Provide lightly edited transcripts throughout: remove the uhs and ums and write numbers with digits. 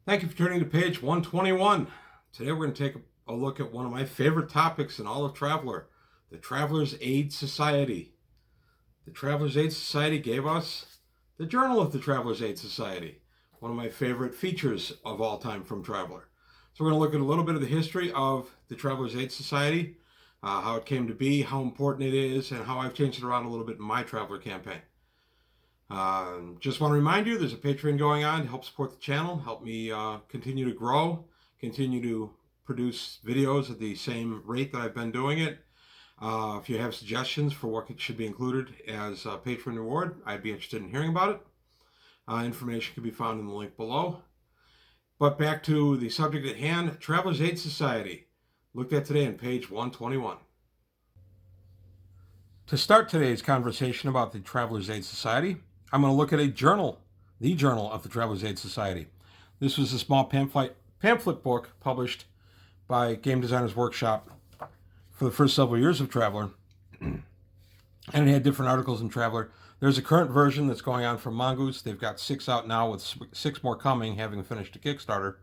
Thank you for turning to page 121. Today we're going to take a look at one of my favorite topics in all of Traveler, the Traveler's Aid Society. The Traveler's Aid Society gave us the Journal of the Traveler's Aid Society, one of my favorite features of all time from Traveler. So we're going to look at a little bit of the history of the Traveler's Aid Society, how it came to be, how important it is, and how I've changed it around a little bit in my Traveler campaign. Just want to remind you, there's a Patreon going on to help support the channel, help me continue to grow, continue to produce videos at the same rate that I've been doing it. If you have suggestions for what should be included as a Patreon reward, I'd be interested in hearing about it. Information can be found in the link below. But back to the subject at hand, Traveler's Aid Society, looked at today on page 121. To start today's conversation about the Traveler's Aid Society, I'm going to look at a journal, the Journal of the Traveler's Aid Society. This was a small pamphlet book published by Game Designers Workshop for the first several years of Traveler, and it had different articles in Traveler. There's a current version that's going on from Mongoose. They've got 6 out now with 6 more coming, having finished a Kickstarter.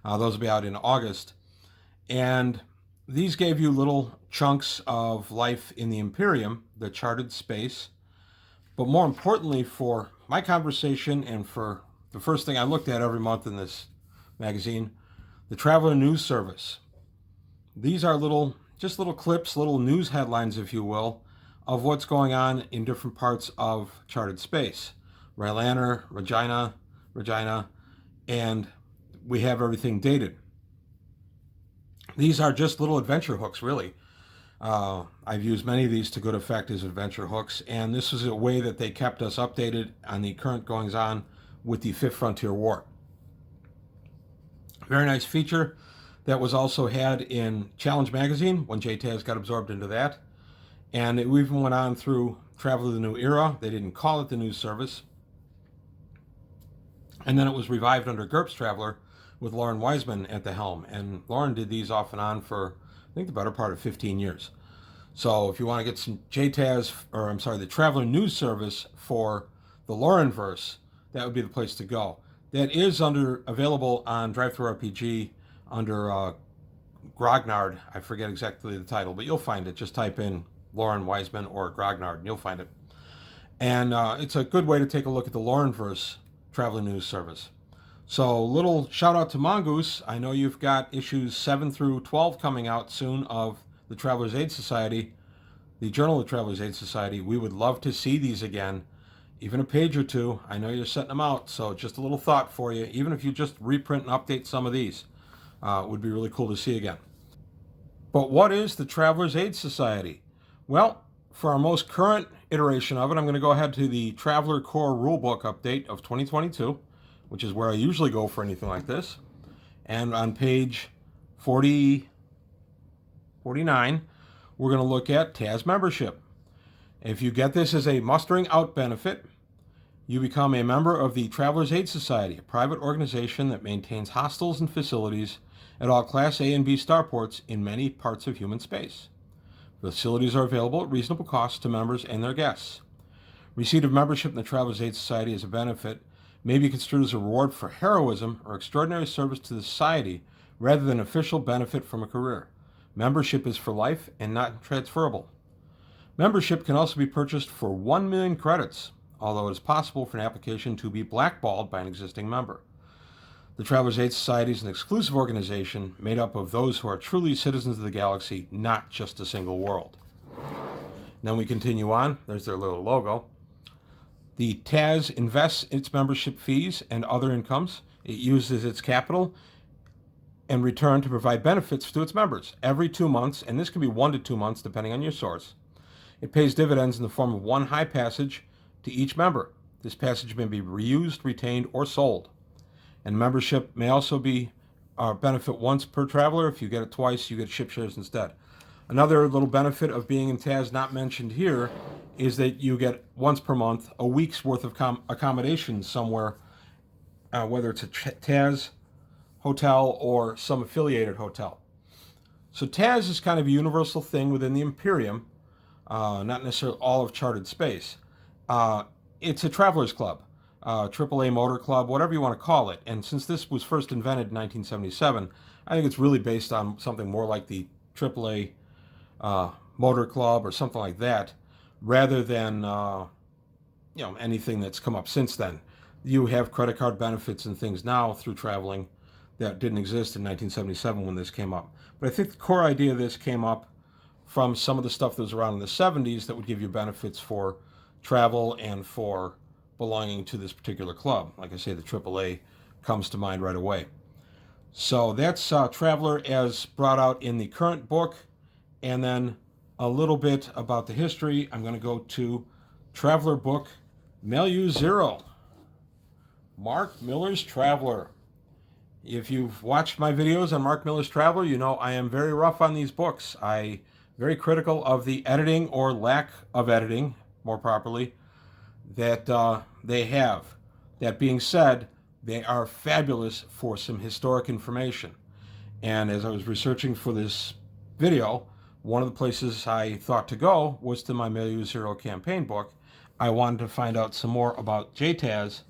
Those will be out in August. And these gave you little chunks of life in the Imperium, the charted space. But more importantly, for my conversation and for the first thing I looked at every month in this magazine, the Traveler News Service. These are just little clips, little news headlines, if you will, of what's going on in different parts of charted space. Rylander, Regina, and we have everything dated. These are just little adventure hooks, really. I've used many of these to good effect as adventure hooks, and this was a way that they kept us updated on the current goings-on with the Fifth Frontier War. Very nice feature that was also had in Challenge Magazine when JTAS got absorbed into that. And it even went on through Travel of the New Era. They didn't call it the News Service. And then it was revived under GURPS Traveler with Lauren Wiseman at the helm. And Lauren did these off and on for, I think, the better part of 15 years. So if you want to get some the Traveler News Service for the Laurenverse, that would be the place to go. That is available on DriveThruRPG under Grognard. I forget exactly the title, but you'll find it. Just type in Lauren Wiseman or Grognard, and you'll find it. And it's a good way to take a look at the Laurenverse Traveler News Service. So, little shout out to Mongoose. I know you've got issues 7 through 12 coming out soon of the Traveler's Aid Society, the Journal of the Traveler's Aid Society. We would love to see these again, even a page or two. I know you're setting them out, so just a little thought for you. Even if you just reprint and update some of these, it would be really cool to see again. But what is the Traveler's Aid Society? Well, for our most current iteration of it, I'm going to go ahead to the Traveler Core Rulebook update of 2022, which is where I usually go for anything like this. And on page 49, we're going to look at TAS membership. If you get this as a mustering out benefit, you become a member of the Traveler's Aid Society, a private organization that maintains hostels and facilities at all Class A and B starports in many parts of human space. Facilities are available at reasonable costs to members and their guests. Receipt of membership in the Traveler's Aid Society as a benefit may be construed as a reward for heroism or extraordinary service to the society rather than official benefit from a career. Membership is for life and not transferable. Membership can also be purchased for 1 million credits, although it is possible for an application to be blackballed by an existing member. The Traveler's Aid Society is an exclusive organization made up of those who are truly citizens of the galaxy, not just a single world. Then we continue on. There's their little logo. The TAS invests its membership fees and other incomes. It uses its capital in return to provide benefits to its members every 2 months, and this can be 1 to 2 months depending on your source. It pays dividends in the form of 1 high passage to each member. This passage may be reused, retained, or sold. And membership may also be benefit once per traveler. If you get it twice, you get ship shares instead. Another little benefit of being in TAS not mentioned here is that you get once per month a week's worth of accommodation somewhere, whether it's a TAS hotel or some affiliated hotel. So TAS is kind of a universal thing within the Imperium, not necessarily all of charted space. It's a traveler's club. AAA Motor Club, whatever you want to call it. And since this was first invented in 1977, I think it's really based on something more like the AAA Motor Club or something like that, rather than anything that's come up since then. You have credit card benefits and things now through traveling that didn't exist in 1977 when this came up. But I think the core idea of this came up from some of the stuff that was around in the 70s that would give you benefits for travel and for belonging to this particular club. Like I say, the AAA comes to mind right away. So that's Traveler as brought out in the current book. And then a little bit about the history. I'm going to go to Traveler book, Milieu Zero, Mark Miller's Traveler. If you've watched my videos on Mark Miller's Traveler, you know I am very rough on these books. I'm very critical of the editing or lack of editing, more properly, that they have. That being said, they are fabulous for some historic information. And as I was researching for this video, one of the places I thought to go was to my Milieu Zero campaign book. I wanted to find out some more about TAZ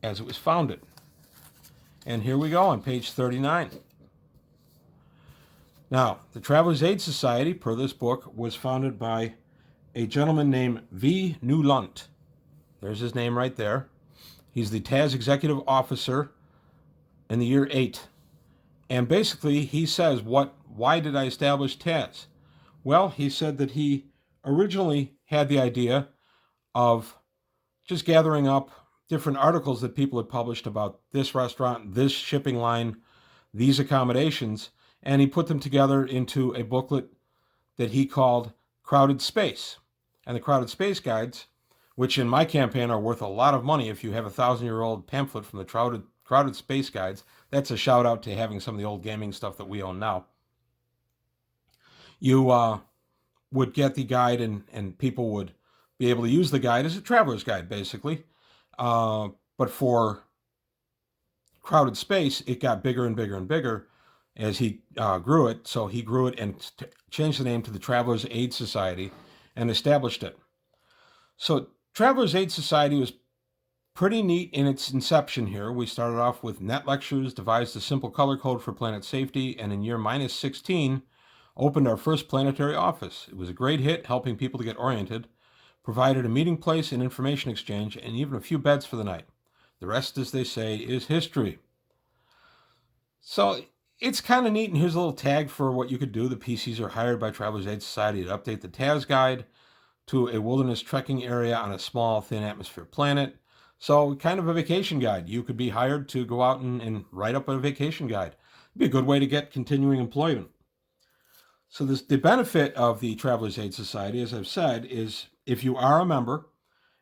as it was founded. And here we go on page 39. Now, the Travelers Aid Society, per this book, was founded by a gentleman named V. Newlunt. There's his name right there. He's the TAZ executive officer in the year 8. And basically, he says, why did I establish TAZ? Well, he said that he originally had the idea of just gathering up different articles that people had published about this restaurant, this shipping line, these accommodations, and he put them together into a booklet that he called Crowded Space. And the Crowded Space guides, which in my campaign are worth a lot of money if you have a 1,000-year-old pamphlet from the Crowded Space guides. That's a shout out to having some of the old gaming stuff that we own now. You would get the guide and people would be able to use the guide as a traveler's guide, basically. But for Crowded Space, it got bigger and bigger and bigger as he grew it. So he grew it and changed the name to the Travelers Aid Society and established it. So Travelers Aid Society was pretty neat in its inception here. We started off with net lectures, devised a simple color code for planet safety, and in year -16, opened our first planetary office. It was a great hit, helping people to get oriented, provided a meeting place and information exchange, and even a few beds for the night. The rest, as they say, is history. So it's kind of neat, and here's a little tag for what you could do. The PCs are hired by Travelers Aid Society to update the TAZ guide to a wilderness trekking area on a small, thin atmosphere planet. So kind of a vacation guide. You could be hired to go out and write up a vacation guide. It'd be a good way to get continuing employment. So the benefit of the Travelers Aid Society, as I've said, is if you are a member,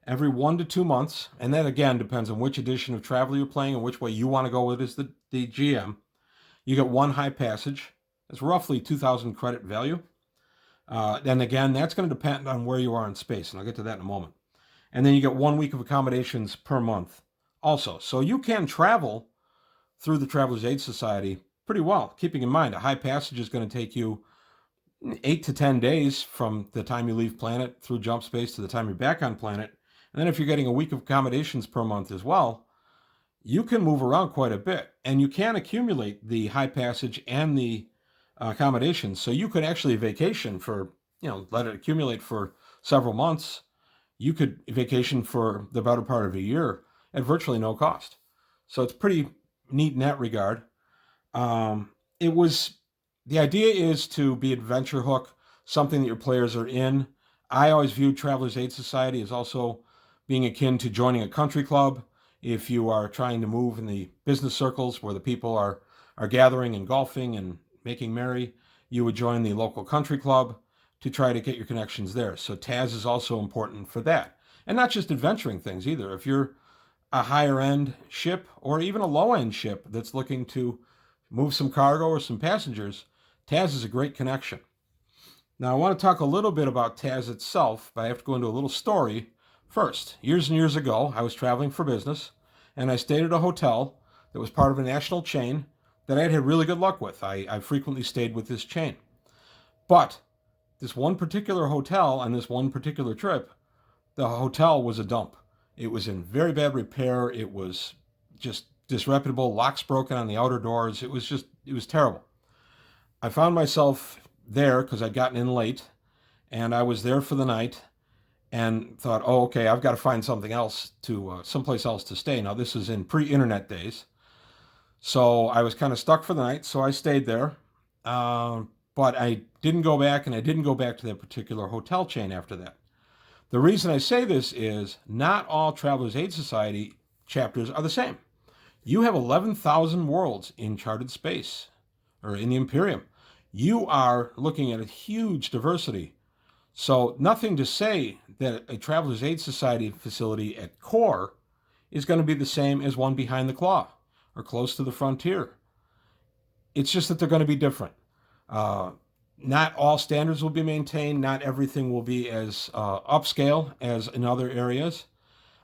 every 1 to 2 months, and that again depends on which edition of Traveler you're playing and which way you want to go with as the GM, you get one high passage. It's roughly 2,000 credit value. Then again, that's going to depend on where you are in space, and I'll get to that in a moment. And then you get 1 week of accommodations per month also. So you can travel through the Travelers Aid Society pretty well, keeping in mind a high passage is going to take you 8 to 10 days from the time you leave planet through jump space to the time you're back on planet. And then if you're getting a week of accommodations per month as well, you can move around quite a bit. And you can accumulate the high passage and the accommodations. So you could actually vacation for, let it accumulate for several months. You could vacation for the better part of a year at virtually no cost. So it's pretty neat in that regard. The idea is to be Adventure Hook, something that your players are in. I always viewed Travelers Aid Society as also being akin to joining a country club. If you are trying to move in the business circles where the people are gathering and golfing and making merry, you would join the local country club to try to get your connections there. So TAZ is also important for that. And not just adventuring things either. If you're a higher end ship or even a low end ship that's looking to move some cargo or some passengers, TAZ is a great connection. Now I want to talk a little bit about TAZ itself, but I have to go into a little story first. Years and years ago, I was traveling for business, and I stayed at a hotel that was part of a national chain that I had really good luck with. I frequently stayed with this chain. But this one particular hotel on this one particular trip, the hotel was a dump. It was in very bad repair. It was just disreputable. Locks broken on the outer doors. It was terrible. I found myself there because I'd gotten in late, and I was there for the night and thought, oh, okay, I've got to find something else someplace else to stay. Now, this is in pre-internet days. So I was kind of stuck for the night, so I stayed there. But I didn't go back, and I didn't go back to that particular hotel chain after that. The reason I say this is not all Travelers Aid Society chapters are the same. You have 11,000 worlds in charted space, or in the Imperium. You are looking at a huge diversity. So nothing to say that a Travelers Aid Society facility at core is going to be the same as one behind the claw or close to the frontier. It's just that they're going to be different. Not all standards will be maintained. Not everything will be as upscale as in other areas.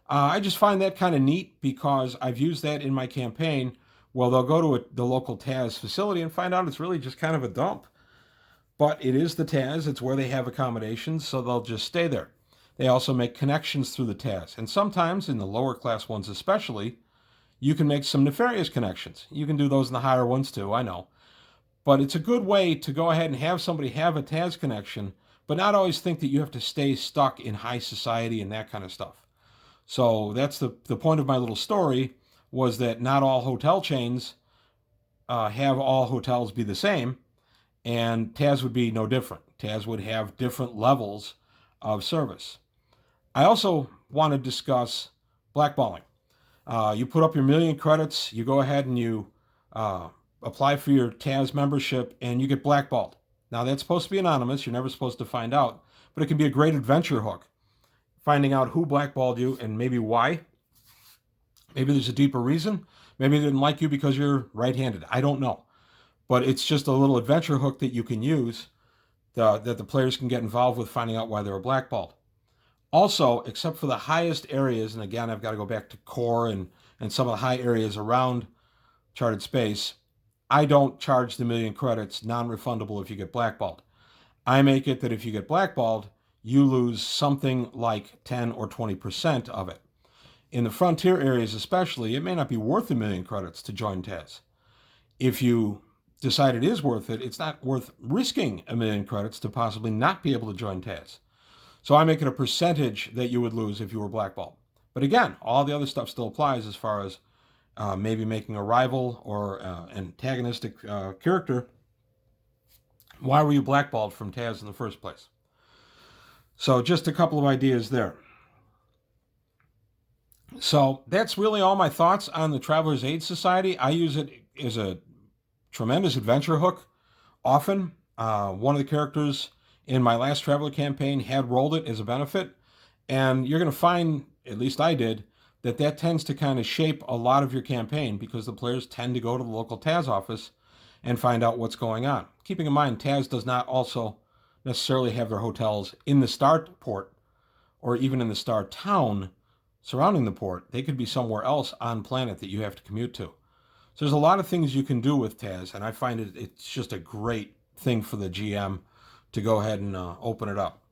I just find that kind of neat because I've used that in my campaign. Well, they'll go to the local TAS facility and find out it's really just kind of a dump. But it is the TAS. It's where they have accommodations, so they'll just stay there. They also make connections through the TAS. And sometimes, in the lower class ones especially, you can make some nefarious connections. You can do those in the higher ones too, I know. But it's a good way to go ahead and have somebody have a TAS connection, but not always think that you have to stay stuck in high society and that kind of stuff. So that's the point of my little story, was that not all hotel chains have all hotels be the same, and TAS would be no different. TAS would have different levels of service. I also want to discuss blackballing. You put up your 1,000,000 credits, you go ahead and you apply for your TAS membership, and you get blackballed. Now, that's supposed to be anonymous. You're never supposed to find out, but it can be a great adventure hook. Finding out who blackballed you and maybe why. Maybe there's a deeper reason. Maybe they didn't like you because you're right-handed. I don't know. But it's just a little adventure hook that you can use that the players can get involved with finding out why they were blackballed. Also, except for the highest areas, and again, I've got to go back to core and some of the high areas around charted space, I don't charge the 1,000,000 credits non-refundable if you get blackballed. I make it that if you get blackballed, you lose something like 10 or 20% of it. In the frontier areas especially, it may not be worth 1,000,000 credits to join TAS. If you decide it is worth it, it's not worth risking 1,000,000 credits to possibly not be able to join TAS. So I make it a percentage that you would lose if you were blackballed. But again, all the other stuff still applies as far as maybe making a rival or antagonistic character. Why were you blackballed from TAS in the first place? So just a couple of ideas there. So that's really all my thoughts on the Travelers Aid Society. I use it as a tremendous adventure hook. Often, one of the characters in my last Traveler campaign had rolled it as a benefit. And you're going to find, at least I did, that tends to kind of shape a lot of your campaign because the players tend to go to the local TAS office and find out what's going on. Keeping in mind, TAS does not also necessarily have their hotels in the star port or even in the star town surrounding the port. They could be somewhere else on planet that you have to commute to. So there's a lot of things you can do with TAS, and I find it's just a great thing for the GM to go ahead and open it up.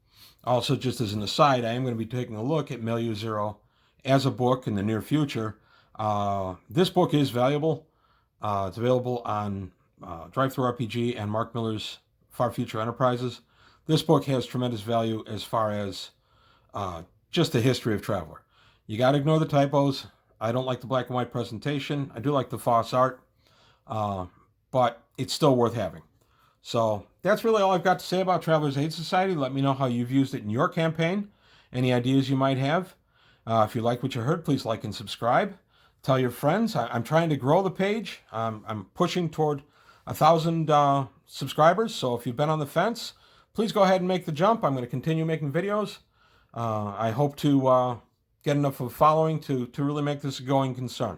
Also, just as an aside, I am going to be taking a look at Milieu Zero as a book in the near future. This book is valuable. It's available on DriveThru RPG and Mark Miller's Far Future Enterprises. This book has tremendous value as far as just the history of Traveler. You got to ignore the typos. I don't like the black and white presentation. I do like the Foss art, but it's still worth having. So that's really all I've got to say about Travelers Aid Society. Let me know how you've used it in your campaign, any ideas you might have. If you like what you heard, please like and subscribe. Tell your friends. I'm trying to grow the page. I'm pushing toward 1,000 subscribers. So if you've been on the fence, please go ahead and make the jump. I'm going to continue making videos. I hope to get enough of a following to really make this a going concern.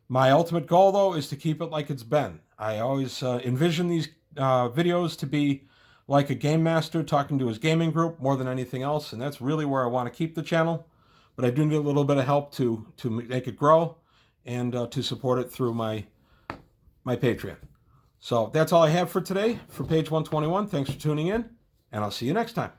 My ultimate goal, though, is to keep it like it's been. I always envision these videos to be like a game master talking to his gaming group more than anything else, and that's really where I want to keep the channel. But I do need a little bit of help to make it grow and to support it through my Patreon. So that's all I have for today for page 121. Thanks for tuning in, and I'll see you next time.